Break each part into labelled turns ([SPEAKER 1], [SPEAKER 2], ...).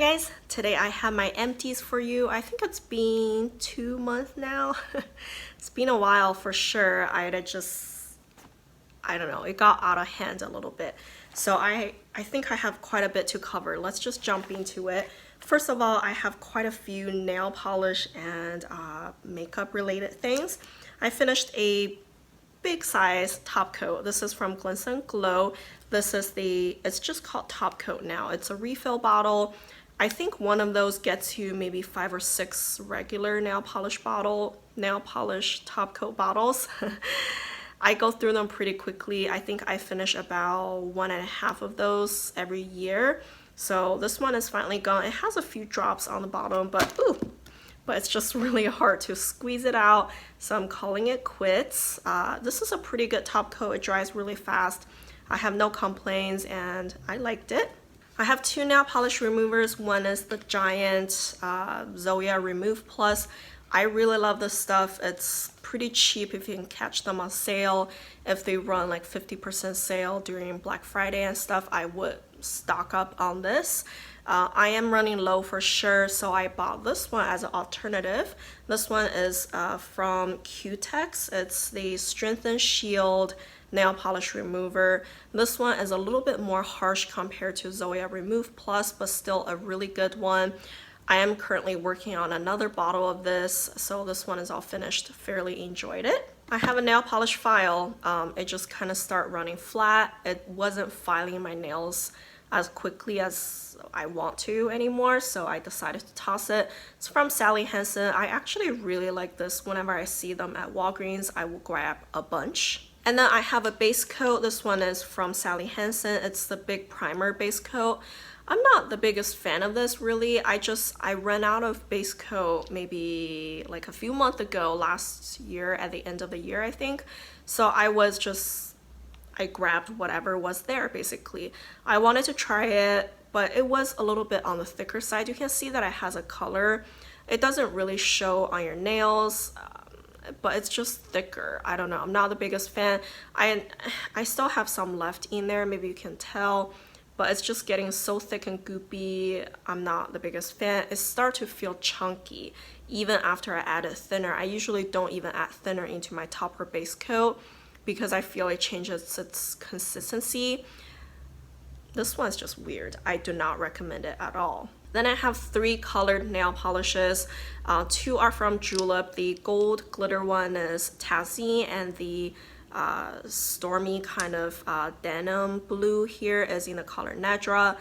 [SPEAKER 1] guys, today I have my empties for you. I think it's been 2 months now. It's been a while for sure. I don't know, it got out of hand a little bit. So I think I have quite a bit to cover. Let's just jump into it. First of all, I have quite a few nail polish and makeup related things. I finished a big size top coat. This is from Glance and Glow. This is it's just called top coat now. It's a refill bottle. I think one of those gets you maybe 5 or 6 regular nail polish top coat bottles. I go through them pretty quickly. I think I finish about 1.5 of those every year. So this one is finally gone. It has a few drops on the bottom, but it's just really hard to squeeze it out. So I'm calling it quits. This is a pretty good top coat. It dries really fast. I have no complaints and I liked it. I have 2 nail polish removers. One is the giant Zoya Remove Plus. I really love this stuff. It's pretty cheap if you can catch them on sale. If they run like 50% sale during Black Friday and stuff, I would stock up on this. I am running low for sure, so I bought this one as an alternative. This one is from Cutex. It's the Strengthen Shield nail polish remover. This one is a little bit more harsh compared to Zoya Remove Plus, but still a really good one. I am currently working on another bottle of this, so this one is all finished. Fairly enjoyed it. I have a nail polish file. It just kind of started running flat. It wasn't filing my nails as quickly as I want to anymore, so I decided to toss it. It's from Sally Hansen. I actually really like this. Whenever I see them at Walgreens, I will grab a bunch. And then I have a base coat. This one is from Sally Hansen. It's the big primer base coat. I'm not the biggest fan of this really. I ran out of base coat maybe like a few months ago, last year at the end of the year I think. So I grabbed whatever was there basically. I wanted to try it, but it was a little bit on the thicker side. You can see that it has a color. It doesn't really show on your nails, but it's just thicker. I don't know, I'm not the biggest fan. I still have some left in there, maybe you can tell, but it's just getting so thick and goopy. I'm not the biggest fan. It starts to feel chunky even after I added thinner. I usually don't even add thinner into my top or base coat because I feel it changes its consistency. This one's just weird. I do not recommend it at all. Then I have 3 colored nail polishes. 2 are from Julep. The gold glitter one is Tazi, and the stormy kind of denim blue here is in the color Nedra.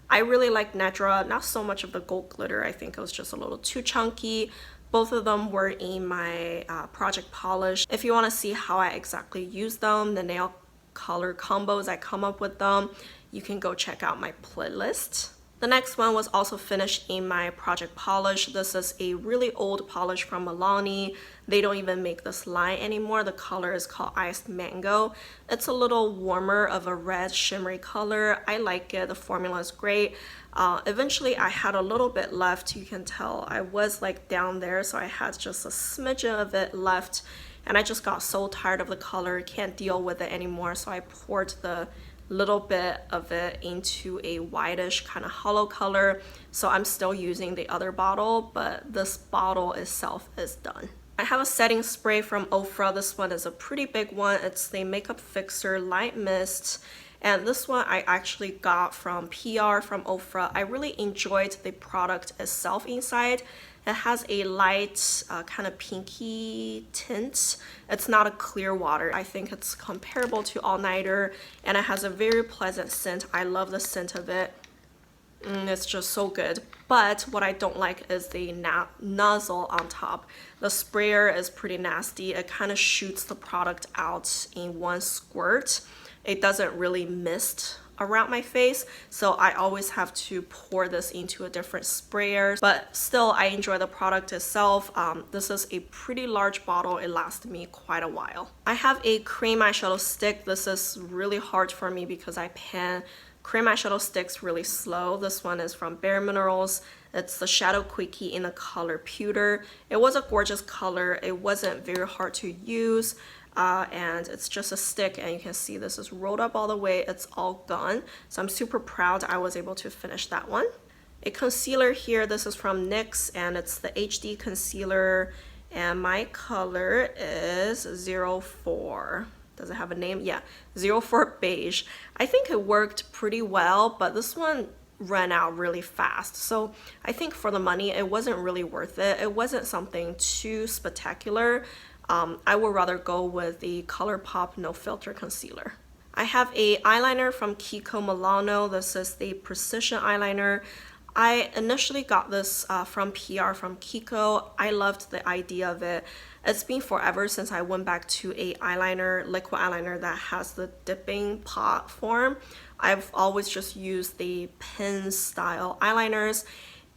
[SPEAKER 1] I really like Nedra, not so much of the gold glitter. I think it was just a little too chunky. Both of them were in my project polish. If you want to see how I exactly use them, the nail color combos I come up with them, you can go check out my playlist. The next one was also finished in my project polish. This is a really old polish from Milani. They don't even make this line anymore. The color is called Iced Mango. It's a little warmer of a red shimmery color. I like it. The formula is great. Eventually I had a little bit left. You can tell I was like down there, so I had just a smidgen of it left, and I just got so tired of the color, can't deal with it anymore, so I poured the little bit of it into a whitish kind of hollow color. So I'm still using the other bottle, but this bottle itself is done. I have a setting spray from Ofra. This one is a pretty big one. It's the Makeup Fixer Light Mist, and this one I actually got from PR from Ofra. I really enjoyed the product itself inside. It has a light kind of pinky tint. It's not a clear water. I think it's comparable to All Nighter, and it has a very pleasant scent. I love the scent of it. It's just so good. But what I don't like is the nozzle on top. The sprayer is pretty nasty. It kind of shoots the product out in one squirt. It doesn't really mist around my face, so I always have to pour this into a different sprayer, but still I enjoy the product itself. This is a pretty large bottle. It lasted me quite a while. I have a cream eyeshadow stick. This is really hard for me because I pan cream eyeshadow sticks really slow. This one is from Bare Minerals. It's the Shadow Quickie in the color Pewter. It was a gorgeous color. It wasn't very hard to use. And it's just a stick, and you can see this is rolled up all the way. It's all gone, so I'm super proud I was able to finish that one. a concealer here. This is from NYX and it's the HD concealer, and my color is 04. Does it have a name? Yeah, 04 beige. I think it worked pretty well, but this one ran out really fast. So I think for the money, it wasn't really worth it. It wasn't something too spectacular. I would rather go with the ColourPop No Filter Concealer. I have a eyeliner from Kiko Milano. This is the Precision Eyeliner. I initially got this from PR from Kiko. I loved the idea of it. It's been forever since I went back to a eyeliner, liquid eyeliner that has the dipping pot form. I've always just used the pen style eyeliners,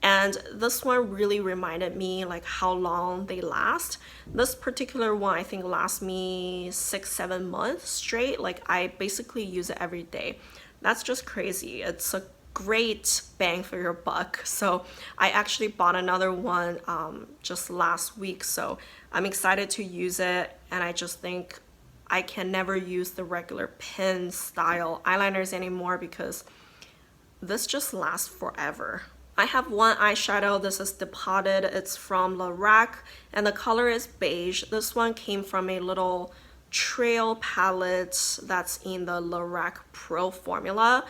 [SPEAKER 1] and this one really reminded me like how long they last. This particular one I think lasts me 6-7 months straight. Like I basically use it every day. That's just crazy. It's a great bang for your buck. So I actually bought another one just last week, so I'm excited to use it, and I just think I can never use the regular pen style eyeliners anymore because this just lasts forever. I have one eyeshadow. This is Depotted. It's from LANEIGE and the color is beige. This one came from a little trail palette that's in the LANEIGE Pro formula.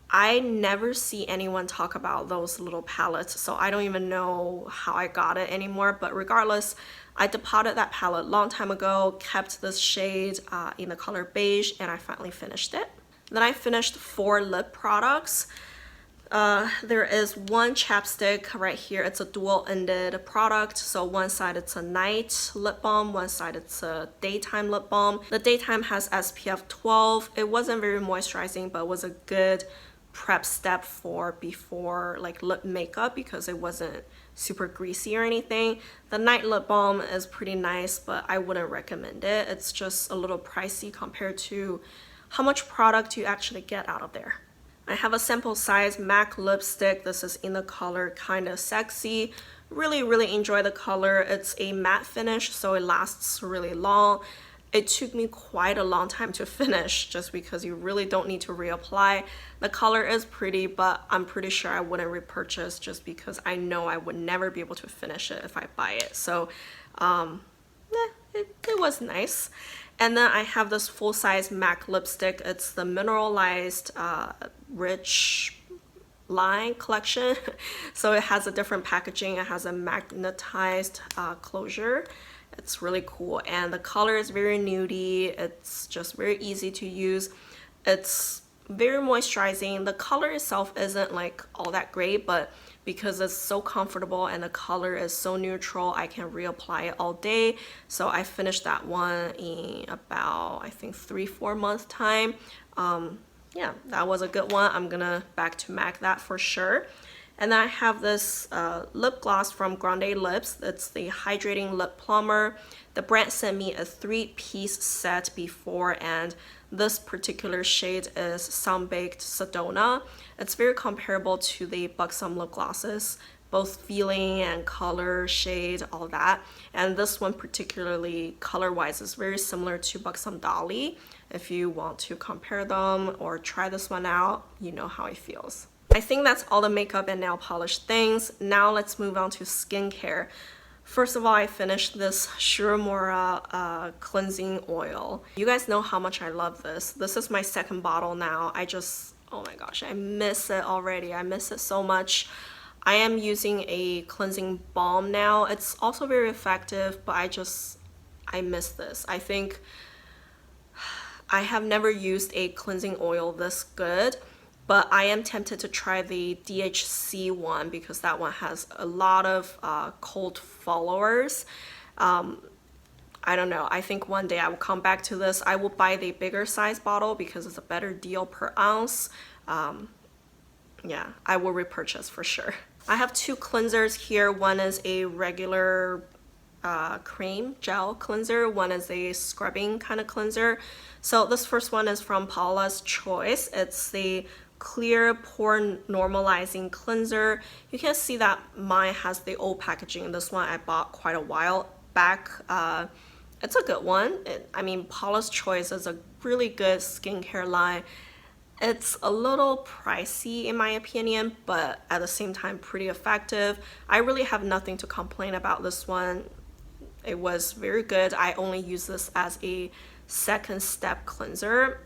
[SPEAKER 1] I never see anyone talk about those little palettes, so I don't even know how I got it anymore, but regardless, I depotted that palette long time ago, kept this shade in the color beige, and I finally finished it. Then I finished 4 lip products. There is one chapstick right here. It's a dual-ended product, so one side it's a night lip balm, one side it's a daytime lip balm. The daytime has SPF 12. It wasn't very moisturizing, but it was a good prep step for before like lip makeup because it wasn't super greasy or anything. The night lip balm is pretty nice, but I wouldn't recommend it. It's just a little pricey compared to how much product you actually get out of there. I have a sample size MAC lipstick. This is in the color Kinda Sexy. Really enjoy the color. It's a matte finish, so it lasts really long. It took me quite a long time to finish just because you really don't need to reapply. The color is pretty, but I'm pretty sure I wouldn't repurchase just because I know I would never be able to finish it if I buy it. So it was nice. And then I have this full-size MAC lipstick. It's the mineralized rich line collection. So it has a different packaging. It has a magnetized closure. It's really cool, and the color is very nudie. It's just very easy to use. It's very moisturizing. The color itself isn't like all that great, but because it's so comfortable and the color is so neutral, I can reapply it all day. So I finished that one in about I think 3-4 months time. Yeah, that was a good one. I'm gonna back to MAC that for sure. And then I have this lip gloss from Grande Lips. It's the Hydrating Lip Plumber. The brand sent me a 3-piece set before, and this particular shade is Sun-Baked Sedona. It's very comparable to the Buxom lip glosses, both feeling and color, shade, all that. And this one particularly color-wise is very similar to Buxom Dolly. If you want to compare them or try this one out, you know how it feels. I think that's all the makeup and nail polish things. Now let's move on to skincare. First of all, I finished this Uemura cleansing oil. You guys know how much I love this. This is my second bottle now. Oh my gosh, I miss it already. I miss it so much. I am using a cleansing balm now. It's also very effective, but I miss this. I think I have never used a cleansing oil this good. But I am tempted to try the DHC one because that one has a lot of cult followers. I don't know. I think one day I will come back to this. I will buy the bigger size bottle because it's a better deal per ounce. Yeah, I will repurchase for sure. I have 2 cleansers here. One is a regular cream gel cleanser. One is a scrubbing kind of cleanser. So this first one is from Paula's Choice. It's the Clear Pore Normalizing Cleanser. You can see that mine has the old packaging. This one I bought quite a while back. It's a good one. I mean, Paula's Choice is a really good skincare line. It's a little pricey in my opinion, but at the same time pretty effective. I really have nothing to complain about this one. It was very good. I only use this as a second step cleanser.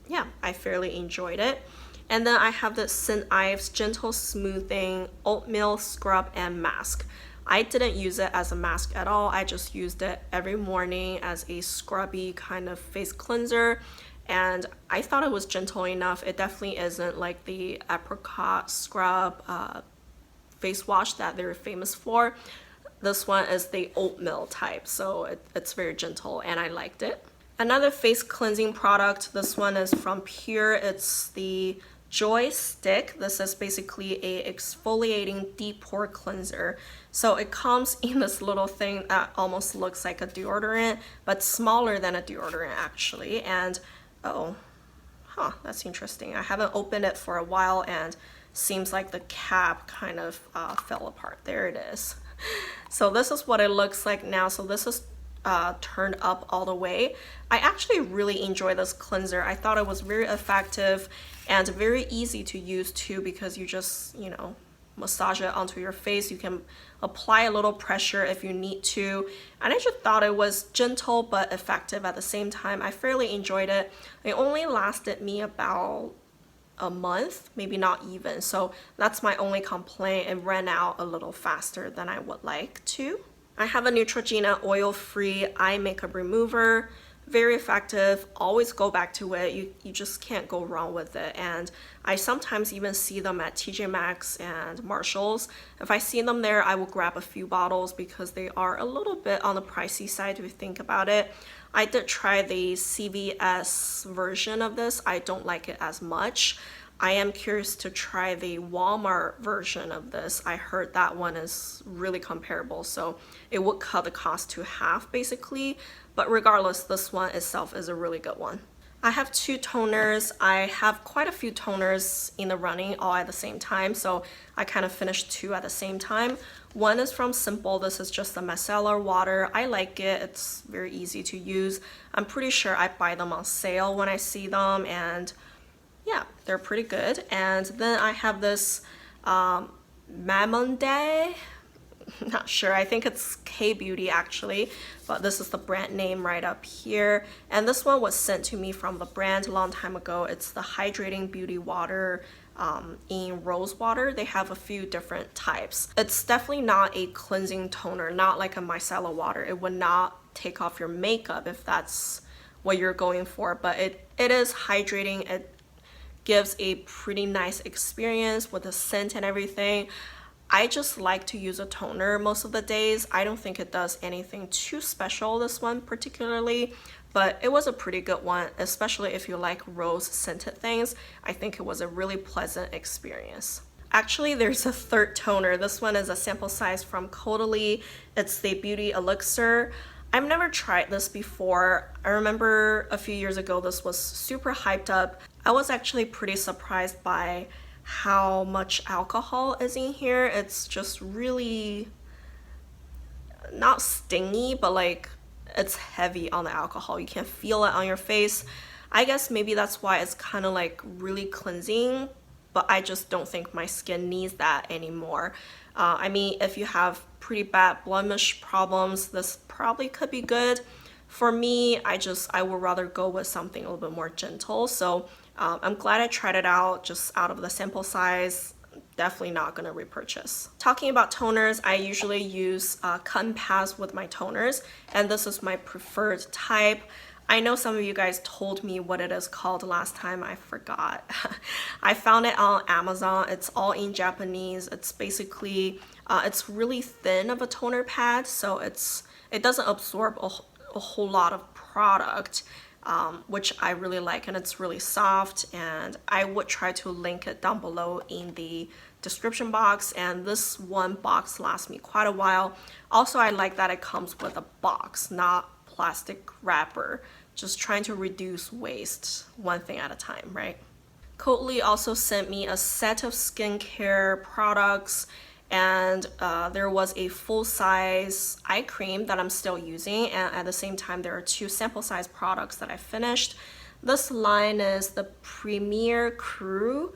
[SPEAKER 1] Yeah, I fairly enjoyed it. And then I have the St. Ives Gentle Smoothing Oatmeal Scrub and Mask. I didn't use it as a mask at all. I just used it every morning as a scrubby kind of face cleanser. And I thought it was gentle enough. It definitely isn't like the apricot scrub face wash that they're famous for. This one is the oatmeal type, so it's very gentle and I liked it. Another face cleansing product, this one is from Pure. It's the Joystick. This is basically a exfoliating deep pore cleanser. So it comes in this little thing that almost looks like a deodorant, but smaller than a deodorant actually. And oh, that's interesting. I haven't opened it for a while and seems like the cap kind of fell apart. There it is. So this is what it looks like now. So this is turned up all the way. I actually really enjoy this cleanser. I thought it was very effective and very easy to use too, because you just, you know, massage it onto your face. You can apply a little pressure if you need to. And I just thought it was gentle but effective at the same time. I fairly enjoyed it. It only lasted me about a month, maybe not even. So that's my only complaint. It ran out a little faster than I would like to. I have a Neutrogena oil-free eye makeup remover. Very effective. Always go back to it. You just can't go wrong with it. And I sometimes even see them at TJ Maxx and Marshalls. If I see them there, I will grab a few bottles because they are a little bit on the pricey side if you think about it. I did try the CVS version of this. I don't like it as much. I am curious to try the Walmart version of this. I heard that one is really comparable, so it would cut the cost to half basically. But regardless, this one itself is a really good one. I have two toners. I have quite a few toners in the running all at the same time, so I kind of finished two at the same time. One is from Simple. This is just the micellar water. I like it. It's very easy to use. I'm pretty sure I buy them on sale when I see them, and yeah, they're pretty good. And then I have this Mamonde. Not sure, I think it's K-Beauty actually, but this is the brand name right up here. And this one was sent to me from the brand a long time ago. It's the Hydrating Beauty Water in rose water. They have a few different types. It's definitely not a cleansing toner, not like a micellar water. It would not take off your makeup if that's what you're going for, but it is hydrating. It gives a pretty nice experience with the scent and everything. I just like to use a toner most of the days. I don't think it does anything too special, this one particularly, but it was a pretty good one, especially if you like rose scented things. I think it was a really pleasant experience. Actually, there's a third toner. This one is a sample size from Caudalie. It's the Beauty Elixir. I've never tried this before. I remember a few years ago this was super hyped up. I was actually pretty surprised by how much alcohol is in here. It's just really not stingy, but like it's heavy on the alcohol. You can feel it on your face. I guess maybe that's why it's kind of like really cleansing, but I just don't think my skin needs that anymore. I mean, if you have pretty bad blemish problems, this probably could be good. For me, I would rather go with something a little bit more gentle. So I'm glad I tried it out just out of the sample size. Definitely not gonna repurchase. Talking about toners, I usually use cut and pass with my toners, and this is my preferred type. I know some of you guys told me what it is called last time. I forgot. I found it on Amazon. It's all in Japanese. It's basically, it's really thin of a toner pad, so it doesn't absorb a whole lot of product, which I really like, and it's really soft. And I would try to link it down below in the description box, and this one box lasts me quite a while. Also, I like that it comes with a box, not plastic wrapper. Just trying to reduce waste one thing at a time, right? Caudalie also sent me a set of skincare products, and there was a full-size eye cream that I'm still using, and at the same time there are two sample size products that I finished. This line is the Premier Crew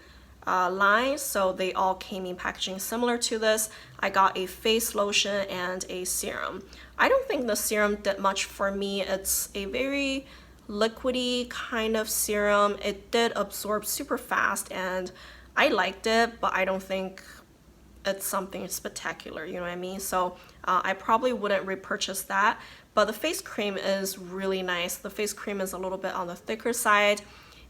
[SPEAKER 1] line, so they all came in packaging similar to this. I got a face lotion and a serum. I don't think the serum did much for me. It's a very liquidy kind of serum. It did absorb super fast and I liked it, but I don't think it's something spectacular, you know what I mean? So I probably wouldn't repurchase that. But the face cream is really nice. The face cream is a little bit on the thicker side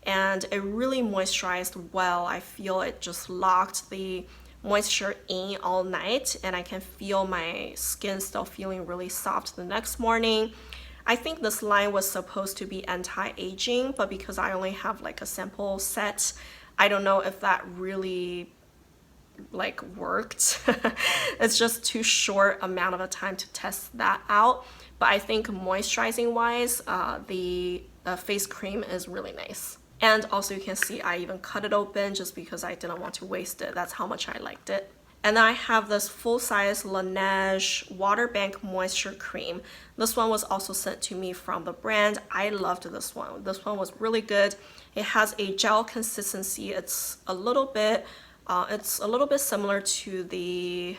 [SPEAKER 1] and it really moisturized well. I feel it just locked the moisture in all night and I can feel my skin still feeling really soft the next morning. I think this line was supposed to be anti-aging, but because I only have like a sample set, I don't know if that really like worked. It's just too short amount of a time to test that out. But I think moisturizing wise, the face cream is really nice. And also you can see I even cut it open just because I didn't want to waste it. That's how much I liked it. And then I have this full-size LANEIGE Water Bank Moisture Cream. This one was also sent to me from the brand. I loved this one. This one was really good. It has a gel consistency. It's a little bit similar to the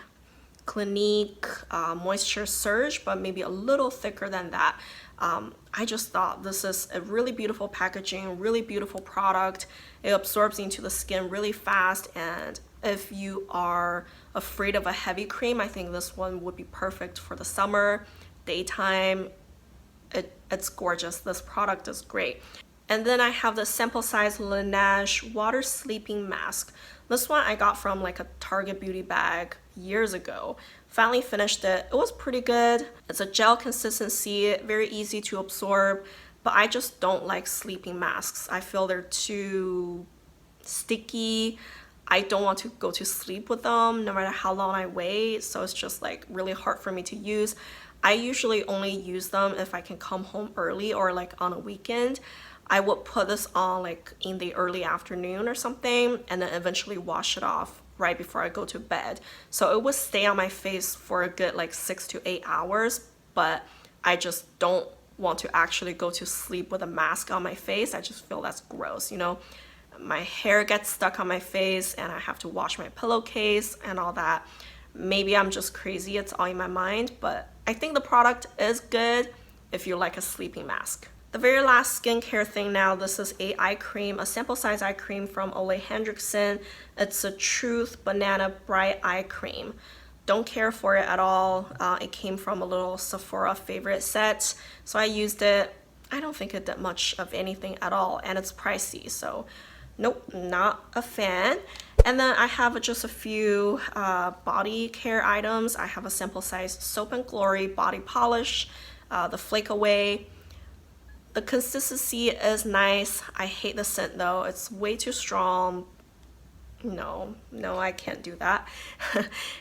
[SPEAKER 1] Clinique Moisture Surge, but maybe a little thicker than that. I just thought this is a really beautiful packaging, really beautiful product. It absorbs into the skin really fast, and if you are afraid of a heavy cream, I think this one would be perfect for the summer, daytime. It's gorgeous. This product is great. And then I have the sample size LANEIGE Water Sleeping Mask. This one I got from like a Target beauty bag years ago. Finally finished it. It was pretty good. It's a gel consistency, very easy to absorb, but I just don't like sleeping masks. I feel they're too sticky. I don't want to go to sleep with them no matter how long I wait, so it's just like really hard for me to use. I usually only use them if I can come home early or like on a weekend. I would put this on like in the early afternoon or something and then eventually wash it off right before I go to bed. So it would stay on my face for a good like 6 to 8 hours, but I just don't want to actually go to sleep with a mask on my face. I just feel that's gross, you know? My hair gets stuck on my face and I have to wash my pillowcase and all that. Maybe I'm just crazy, it's all in my mind, but I think the product is good if you like a sleeping mask. The very last skincare thing now, this is a eye cream, a sample size eye cream from Ole Henriksen. It's a Truth Banana Bright Eye Cream. Don't care for it at all. It came from a little Sephora favorite set, so I used it. I don't think it did much of anything at all, and it's pricey, so nope, not a fan. And then I have just a few body care items. I have a sample size Soap and Glory body polish, the Flake Away. The consistency is nice. I hate the scent though. It's way too strong. No, I can't do that.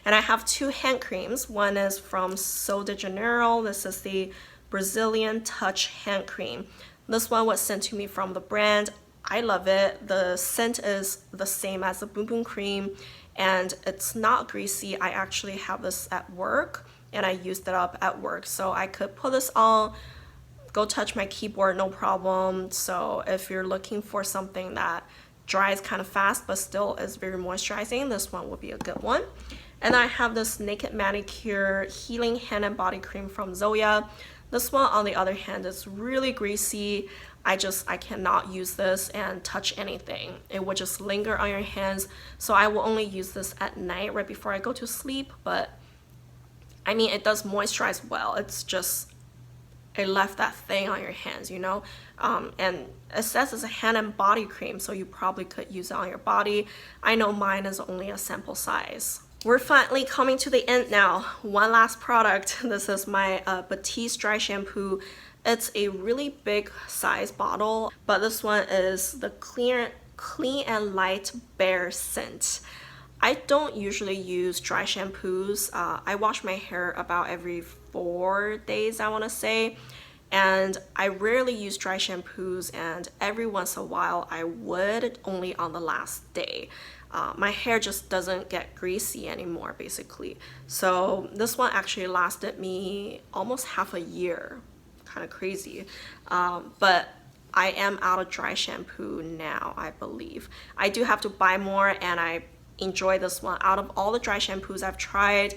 [SPEAKER 1] And I have two hand creams. One is from de Janeiro. This is the Brazilian Touch hand cream. This one was sent to me from the brand. I love it. The scent is the same as the Boom Boom cream and it's not greasy. I actually have this at work and I used it up at work. So I could put this on, go touch my keyboard, no problem. So if you're looking for something that dries kind of fast but still is very moisturizing, this one would be a good one. And I have this Naked Manicure Healing Hand and Body Cream from Zoya. This one, on the other hand, is really greasy. I cannot use this and touch anything. It would just linger on your hands. So I will only use this at night right before I go to sleep. But I mean, it does moisturize well. It's just, it left that thing on your hands, you know? And it says it's a hand and body cream, so you probably could use it on your body. I know mine is only a sample size. We're finally coming to the end now. One last product. This is my Batiste dry shampoo. It's a really big size bottle, but this one is the Clean and Light Bare Scent. I don't usually use dry shampoos. I wash my hair about every 4 days, I want to say, and I rarely use dry shampoos, and every once in a while I would, only on the last day. My hair just doesn't get greasy anymore, basically. So this one actually lasted me almost half a year. Kind of crazy. But I am out of dry shampoo now, I believe. I do have to buy more, and I enjoy this one. Out of all the dry shampoos I've tried,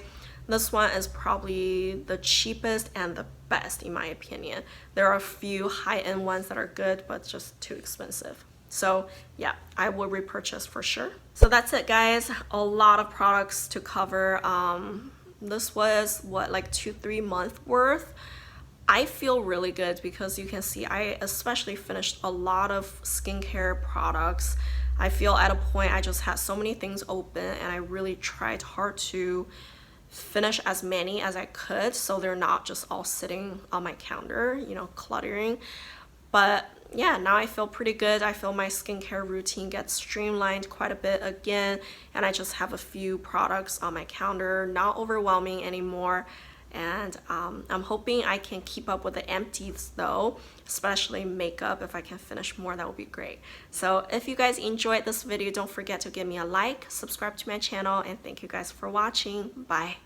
[SPEAKER 1] this one is probably the cheapest and the best in my opinion. There are a few high-end ones that are good, but just too expensive. So yeah, I will repurchase for sure. So that's it, guys. A lot of products to cover. This was what, like 2-3 months worth. I feel really good because you can see I especially finished a lot of skincare products. I feel at a point I just had so many things open, and I really tried hard to finish as many as I could so they're not just all sitting on my counter, you know, cluttering. But yeah, now I feel pretty good. I feel my skincare routine gets streamlined quite a bit again, and I just have a few products on my counter, not overwhelming anymore. And I'm hoping I can keep up with the empties though, especially makeup. If I can finish more, that would be great. So if you guys enjoyed this video, don't forget to give me a like, subscribe to my channel, and thank you guys for watching. Bye.